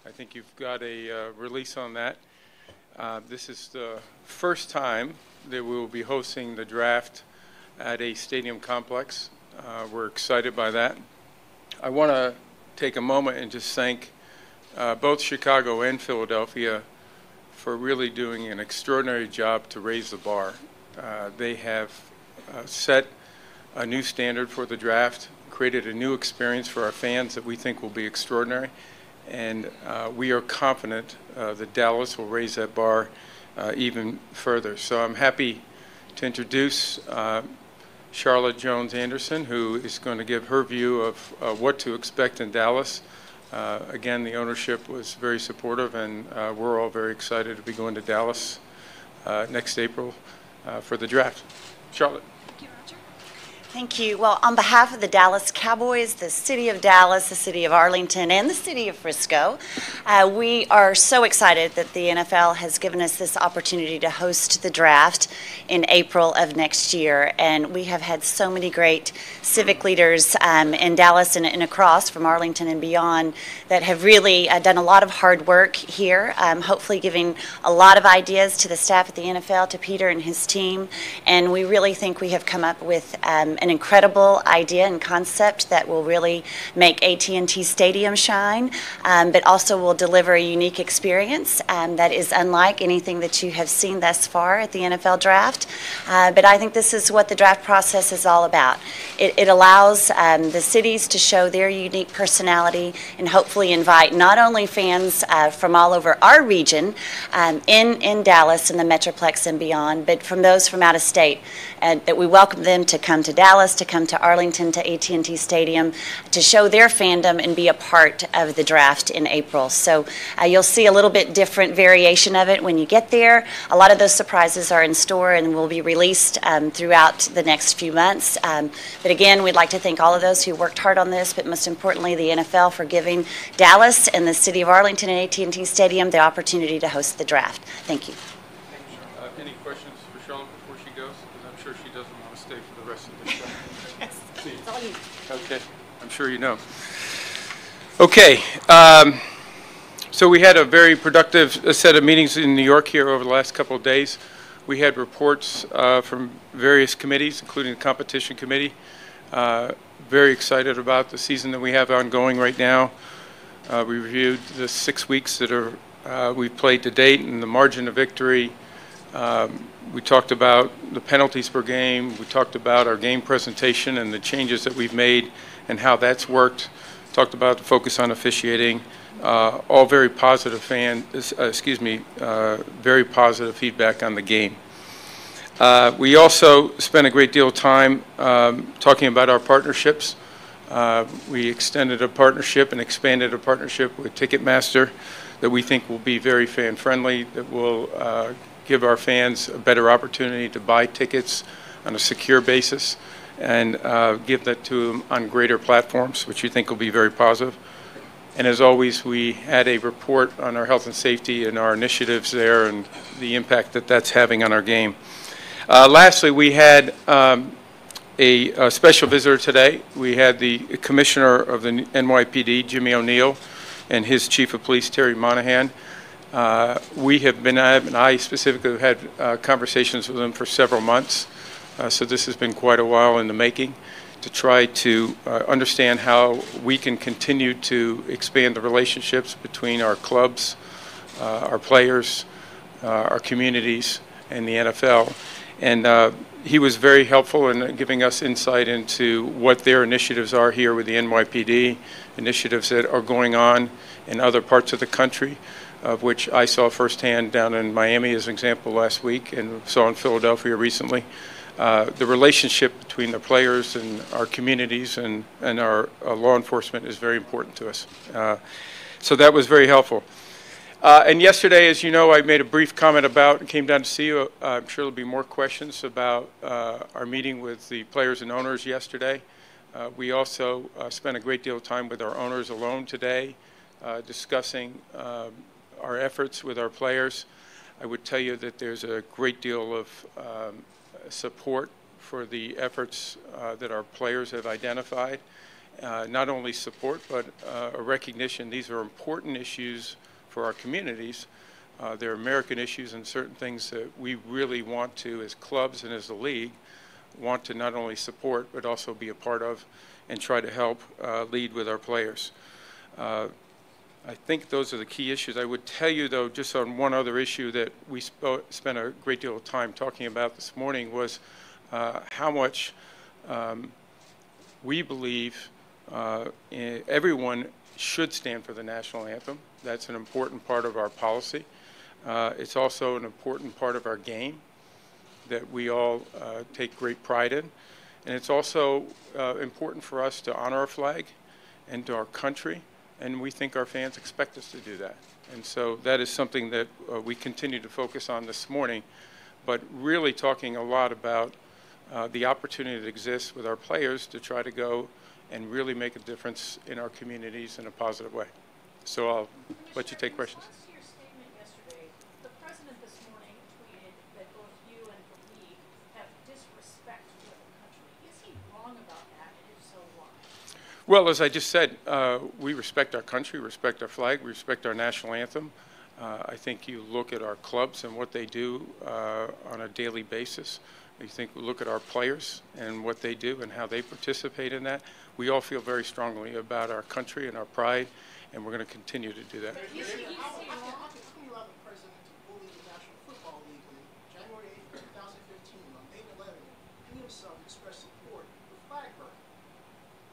I think you've got a release on that. This is the first time that we will be hosting the draft at a stadium complex. We're excited by that. I want to take a moment and just thank both Chicago and Philadelphia for really doing an extraordinary job to raise the bar. They have set a new standard for the draft, created a new experience for our fans that we think will be extraordinary, and we are confident that Dallas will raise that bar even further. So I'm happy to introduce Charlotte Jones Anderson, who is going to give her view of what to expect in Dallas. Again, the ownership was very supportive, and we're all very excited to be going to Dallas next April for the draft. Charlotte. Thank you. Well, on behalf of the Dallas Cowboys, the City of Dallas, the City of Arlington, and the City of Frisco, we are so excited that the NFL has given us this opportunity to host the draft in April of next year. And we have had so many great civic leaders in Dallas and across from Arlington and beyond that have really done a lot of hard work here, hopefully giving a lot of ideas to the staff at the NFL, to Peter and his team. And we really think we have come up with an incredible idea and concept that will really make AT&T Stadium shine, but also will deliver a unique experience that is unlike anything that you have seen thus far at the NFL draft. But I think this is what the draft process is all about. It allows the cities to show their unique personality and hopefully invite not only fans from all over our region in Dallas and the Metroplex and beyond, but from those from out of state, that we welcome them to come to Dallas, to come to Arlington, to AT&T Stadium, to show their fandom and be a part of the draft in April. So you'll see a little bit different variation of it when you get there. A lot of those surprises are in store and will be released throughout the next few months. But again, we'd like to thank all of those who worked hard on this, but most importantly, the NFL for giving Dallas and the City of Arlington and AT&T Stadium the opportunity to host the draft. Thank you. Any questions for Charlotte before she goes? Because I'm sure she doesn't want to stay for the rest of the show. Yes, it's all you. Okay, I'm sure you know. Okay, so we had a very productive set of meetings in New York here over the last couple of days. We had reports from various committees, including the competition committee. Very excited about the season that we have ongoing right now. We reviewed the 6 weeks that we've played to date and the margin of victory. We talked about the penalties per game. We talked about our game presentation and the changes that we've made and how that's worked. Talked about the focus on officiating. All very positive very positive feedback on the game. We also spent a great deal of time talking about our partnerships. We extended a partnership and expanded a partnership with Ticketmaster that we think will be very fan-friendly, that will give our fans a better opportunity to buy tickets on a secure basis and give that to them on greater platforms, which we think will be very positive. And as always, we had a report on our health and safety and our initiatives there and the impact that that's having on our game. Lastly, we had a special visitor today. We had the commissioner of the NYPD, Jimmy O'Neill, and his chief of police, Terry Monahan. We have been, and I specifically have had conversations with them for several months. So this has been quite a while in the making to try to understand how we can continue to expand the relationships between our clubs, our players, our communities, and the NFL. And he was very helpful in giving us insight into what their initiatives are here with the NYPD, initiatives that are going on in other parts of the country, of which I saw firsthand down in Miami as an example last week and saw in Philadelphia recently. The relationship between the players and our communities and our law enforcement is very important to us. So that was very helpful. And yesterday, as you know, I made a brief comment about and came down to see you. I'm sure there'll be more questions about our meeting with the players and owners yesterday. We also spent a great deal of time with our owners alone today, discussing our efforts with our players. I would tell you that there's a great deal of support for the efforts that our players have identified, not only support, but a recognition these are important issues for our communities. They're American issues and certain things that we really want to, as clubs and as the league, want to not only support, but also be a part of and try to help lead with our players. I think those are the key issues. I would tell you, though, just on one other issue that we spent a great deal of time talking about this morning was how much we believe everyone should stand for the national anthem. That's an important part of our policy. It's also an important part of our game that we all take great pride in. And it's also important for us to honor our flag and to our country, and we think our fans expect us to do that. And so that is something that we continue to focus on this morning, but really talking a lot about the opportunity that exists with our players to try to go and really make a difference in our communities in a positive way. So I'll let you take questions. To your statement yesterday, the president this morning tweeted that both you and the league have disrespect for the country. Is he wrong about that, and if so, why? Well, as I just said, we respect our country, respect our flag, we respect our national anthem. I think you look at our clubs and what they do on a daily basis. You look at our players and what they do and how they participate in that. We all feel very strongly about our country and our pride, and we're going to continue to do that. How can you allow the president to bully the National Football League when January 8th, 2015, on May 11th, he himself expressed support for flag burning?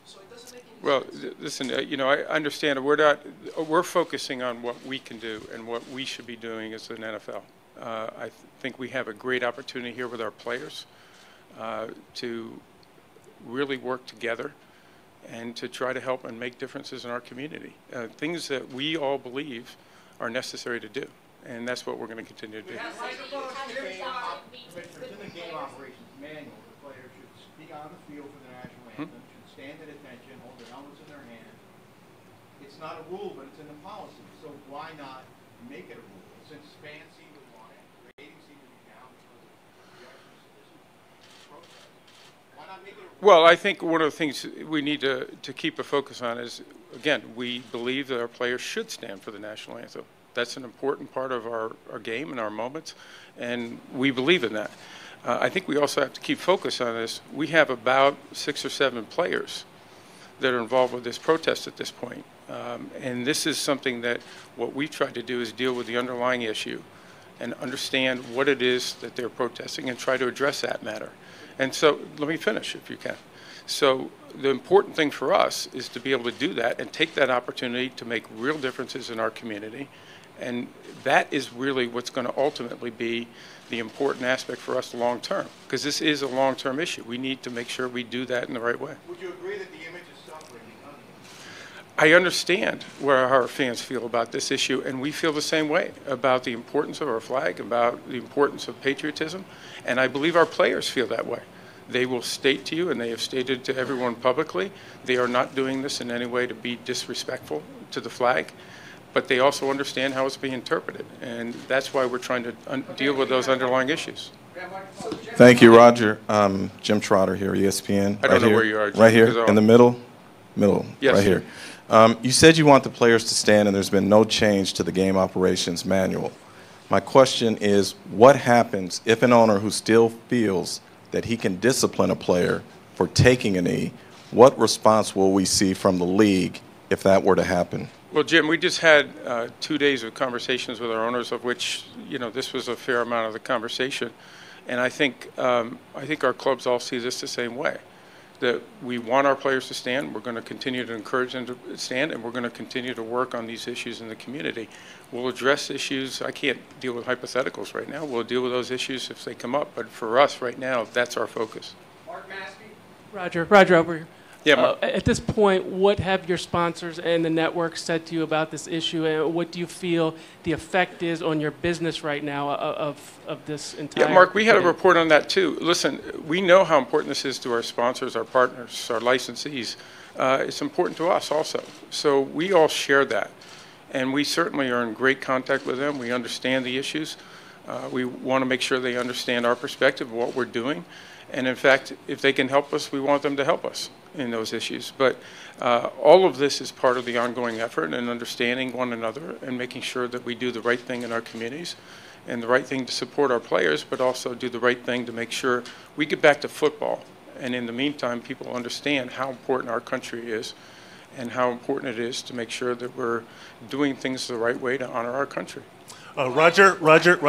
So it doesn't make any sense. Listen, I understand we're focusing on what we can do and what we should be doing as an NFL. I think we have a great opportunity here with our players to really work together and to try to help and make differences in our community. Things that we all believe are necessary to do, and that's what we're going to continue to do. It's in the game operations manual. The players should speak on the field for the national anthem, should stand at attention, hold their helmets in their hand. It's not a rule, but it's in the policy. So why not make it a rule? Since fans seem to want it, ratings seem to be down because of the protest. Why not make it a rule? Well, I think one of the things we need to keep a focus on is, again, we believe that our players should stand for the national anthem. That's an important part of our game and our moments, and we believe in that. I think we also have to keep focus on this. We have about 6 or 7 players that are involved with this protest at this point. And this is something that what we try to do is deal with the underlying issue and understand what it is that they're protesting and try to address that matter. And so let me finish, if you can. So the important thing for us is to be able to do that and take that opportunity to make real differences in our community. And that is really what's going to ultimately be the important aspect for us long term, because this is a long-term issue. We need to make sure we do that in the right way. Would you agree that the image is suffering because of it? I understand where our fans feel about this issue, and we feel the same way about the importance of our flag, about the importance of patriotism, and I believe our players feel that way. They will state to you, and they have stated to everyone publicly, they are not doing this in any way to be disrespectful to the flag, but they also understand how it's being interpreted, and that's why we're trying to deal with those underlying issues. Thank you, Roger. Jim Trotter here, ESPN. I don't know where you are, Jim, right here, because I'll- in the middle, Yes. right here. You said you want the players to stand, and there's been no change to the game operations manual. My question is, what happens if an owner who still feels that he can discipline a player for taking a knee? What response will we see from the league if that were to happen? Well, Jim, we just had 2 days of conversations with our owners, of which, this was a fair amount of the conversation. And I think our clubs all see this the same way, that we want our players to stand. We're going to continue to encourage them to stand, and we're going to continue to work on these issues in the community. We'll address issues. I can't deal with hypotheticals right now. We'll deal with those issues if they come up. But for us right now, that's our focus. Mark Maskey. Roger over here. Yeah, Mark. At this point, what have your sponsors and the network said to you about this issue, and what do you feel the effect is on your business right now of this entire? Yeah, Mark, we had a report on that too. Listen, we know how important this is to our sponsors, our partners, our licensees. It's important to us also. So we all share that, and we certainly are in great contact with them. We understand the issues. We want to make sure they understand our perspective of what we're doing. And in fact, if they can help us, we want them to help us in those issues. But all of this is part of the ongoing effort and understanding one another and making sure that we do the right thing in our communities and the right thing to support our players, but also do the right thing to make sure we get back to football. And in the meantime, people understand how important our country is and how important it is to make sure that we're doing things the right way to honor our country. Roger, Byron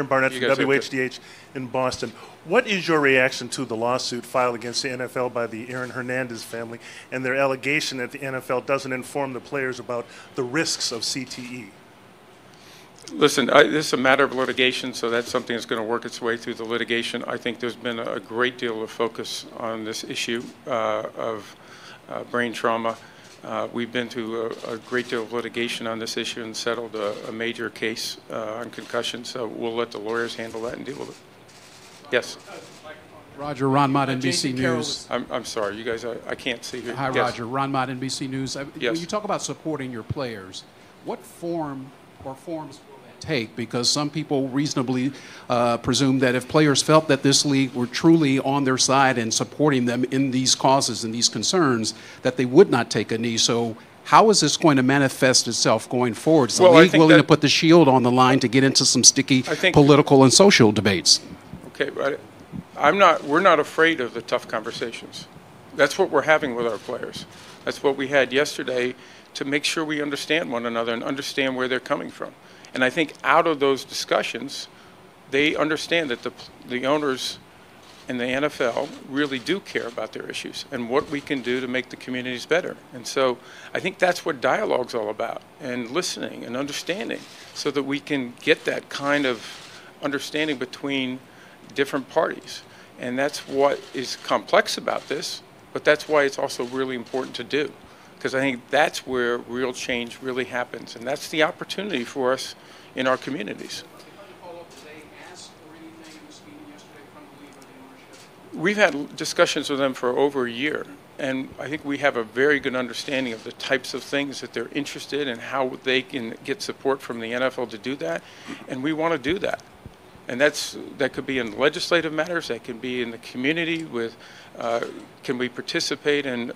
Barnett You from guys have to- WHDH in Boston. What is your reaction to the lawsuit filed against the NFL by the Aaron Hernandez family and their allegation that the NFL doesn't inform the players about the risks of CTE? Listen, this is a matter of litigation, so that's something that's going to work its way through the litigation. I think there's been a great deal of focus on this issue of brain trauma. We've been through a great deal of litigation on this issue and settled a major case on concussion, so we'll let the lawyers handle that and deal with it. Yes. Roger, Ron Mott, NBC News. I'm sorry, you guys, I can't see here. Hi, Yes. Roger. Ron Mott, NBC News. Yes. When you talk about supporting your players, what form or forms will that take? Because some people reasonably presume that if players felt that this league were truly on their side and supporting them in these causes and these concerns, that they would not take a knee. So how is this going to manifest itself going forward? Is the Well, I league think willing that- to put the shield on the line to get into some sticky I think- political and social debates? Okay, but we're not afraid of the tough conversations. That's what we're having with our players. That's what we had yesterday to make sure we understand one another and understand where they're coming from. And I think out of those discussions, they understand that the owners and the NFL really do care about their issues and what we can do to make the communities better. And so I think that's what dialogue's all about, and listening and understanding so that we can get that kind of understanding between different parties. And that's what is complex about this, but that's why it's also really important to do. Because I think that's where real change really happens. And that's the opportunity for us in our communities. We've had discussions with them for over a year. And I think we have a very good understanding of the types of things that they're interested in, how they can get support from the NFL to do that. And we want to do that. And that could be in legislative matters, that can be in the community with, can we participate in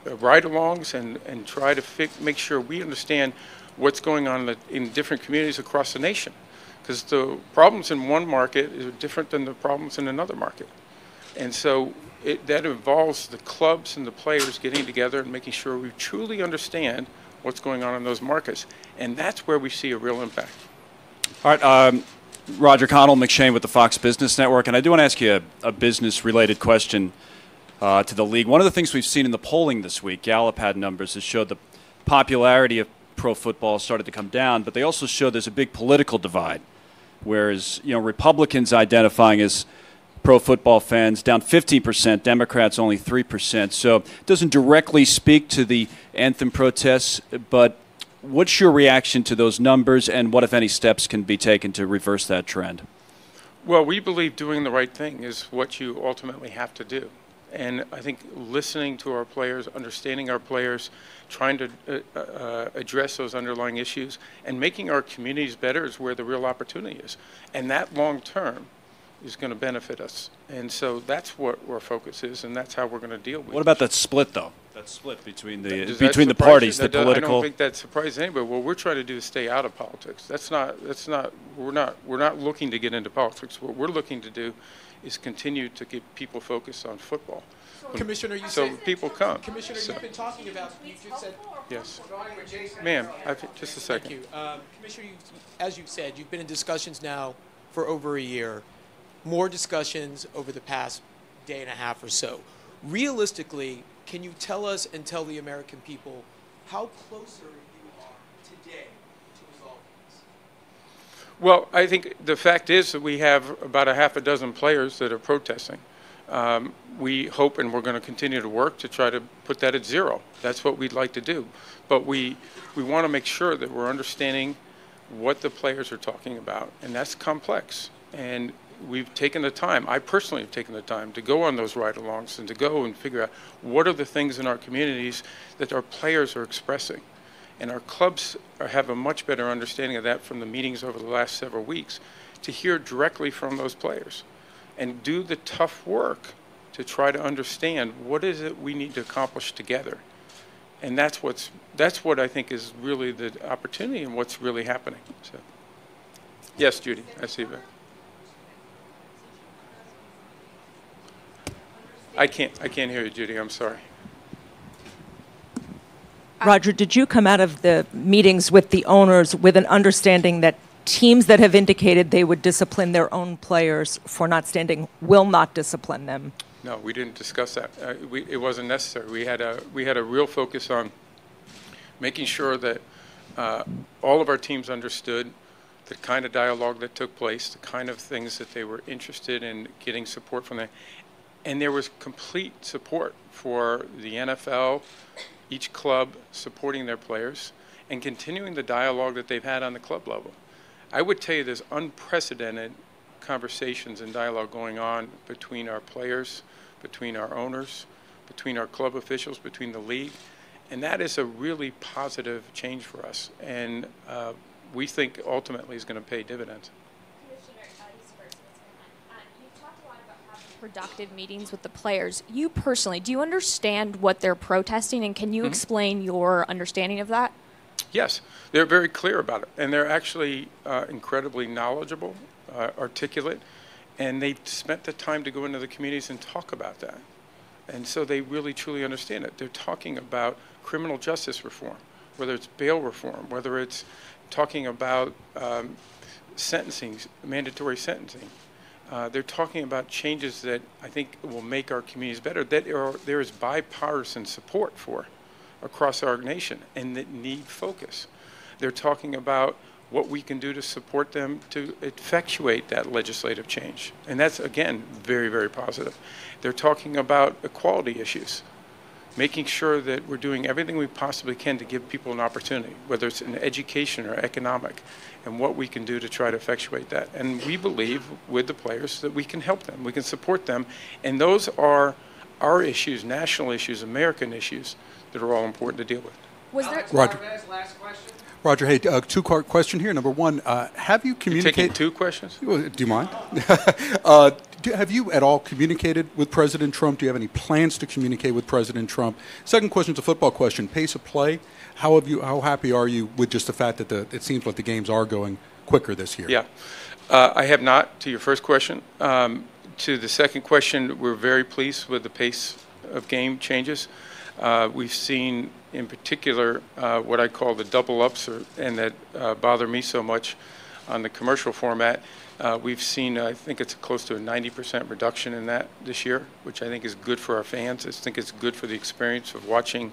ride-alongs and try to make sure we understand what's going on in different communities across the nation. Because the problems in one market are different than the problems in another market. And so that involves the clubs and the players getting together and making sure we truly understand what's going on in those markets. And that's where we see a real impact. All right. Roger Connell, McShane with the Fox Business Network, and I do want to ask you a business-related question to the league. One of the things we've seen in the polling this week, Gallup had numbers that showed the popularity of pro football started to come down, but they also showed there's a big political divide, whereas Republicans identifying as pro football fans down 15%, Democrats only 3%. So it doesn't directly speak to the anthem protests, but what's your reaction to those numbers, and what, if any, steps can be taken to reverse that trend? Well, we believe doing the right thing is what you ultimately have to do. And I think listening to our players, understanding our players, trying to address those underlying issues, and making our communities better is where the real opportunity is. And that long term is going to benefit us. And so that's what our focus is, and that's how we're going to deal with it. What about that split, though? That split between the Does that the surprise parties, you? the political. I don't think that surprises anybody. What we're trying to do is stay out of politics. We're not looking to get into politics. What we're looking to do is continue to get people focused on football. Commissioner, you So said, people come. Commissioner, So- you've been talking about, you just said, Yes. Ma'am, just a second. thank you. Commissioner, as you've said, you've been in discussions now for over a year, more discussions over the past day and a half or so. Realistically, can you tell us and tell the American people how closer you are today to resolving this? Well, I think the fact is that we have about a half a dozen players that are protesting. We hope, and we're going to continue to work to try to put that at zero. That's what we'd like to do. But we want to make sure that we're understanding what the players are talking about, and that's complex. And we've taken the time, I personally have taken the time to go on those ride-alongs and to go and figure out what are the things in our communities that our players are expressing. And our clubs have a much better understanding of that from the meetings over the last several weeks, to hear directly from those players. and do the tough work to try to understand what is it we need to accomplish together. And that's what I think is really the opportunity and what's really happening. So, yes, Judy, I see that. I can't hear you, Judy. I'm sorry. Roger, did you come out of the meetings with the owners with an understanding that teams that have indicated they would discipline their own players for not standing will not discipline them? No, we didn't discuss that. It wasn't necessary. We had a real focus on making sure that all of our teams understood the kind of dialogue that took place, the kind of things that they were interested in getting support from them. And there was complete support for the NFL, each club supporting their players, and continuing the dialogue that they've had on the club level. I would tell you there's unprecedented conversations and dialogue going on between our players, between our owners, between our club officials, between the league, and that is a really positive change for us, and we think ultimately is going to pay dividends. You've talked a lot about having productive meetings with the players. You personally, do you understand what they're protesting, and can you explain your understanding of that? Yes, they're very clear about it, and they're actually incredibly knowledgeable, articulate, and they've spent the time to go into the communities and talk about that. And so they really, truly understand it. They're talking about criminal justice reform, whether it's bail reform, whether it's talking about sentencing, mandatory sentencing. They're talking about changes that I think will make our communities better, that there is bipartisan support for across our nation and that need focus. They're talking about what we can do to support them to effectuate that legislative change. And that's, again, very, very positive. They're talking about equality issues, making sure that we're doing everything we possibly can to give people an opportunity, whether it's in education or economic, and what we can do to try to effectuate that. And we believe with the players that we can help them, we can support them, and those are our issues, national issues, American issues, that are all important to deal with. Was there Roger. Last question. Roger, hey, two-part question here. Number one, have you communicated? You're taking two questions? Do you mind? Have you at all communicated with President Trump? Do you have any plans to communicate with President Trump? Second question is a football question. Pace of play. How happy are you with just the fact that it seems like the games are going quicker this year? Yeah, I have not. To your first question, to the second question, we're very pleased with the pace of game changes. We've seen, in particular, what I call the double ups, and that bother me so much on the commercial format. We've seen, I think it's close to a 90% reduction in that this year, which I think is good for our fans. I think it's good for the experience of watching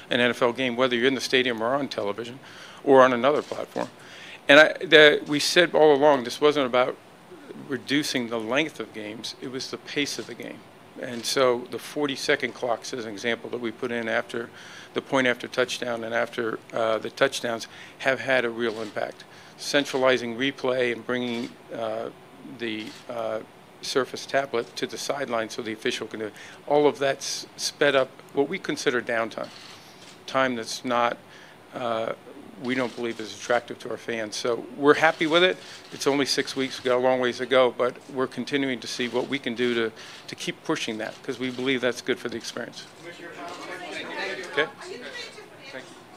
an NFL game, whether you're in the stadium or on television or on another platform. And we said all along this wasn't about reducing the length of games, it was the pace of the game. And so the 40-second clocks, as an example, that we put in after the point after touchdown and after the touchdowns have had a real impact. Centralizing replay and bringing the Surface tablet to the sideline so the official can do it. All of that's sped up what we consider downtime, time that's not, we don't believe is attractive to our fans. So we're happy with it. It's only 6 weeks, we've got a long ways to go, but we're continuing to see what we can do to keep pushing that because we believe that's good for the experience. Okay? Thank you.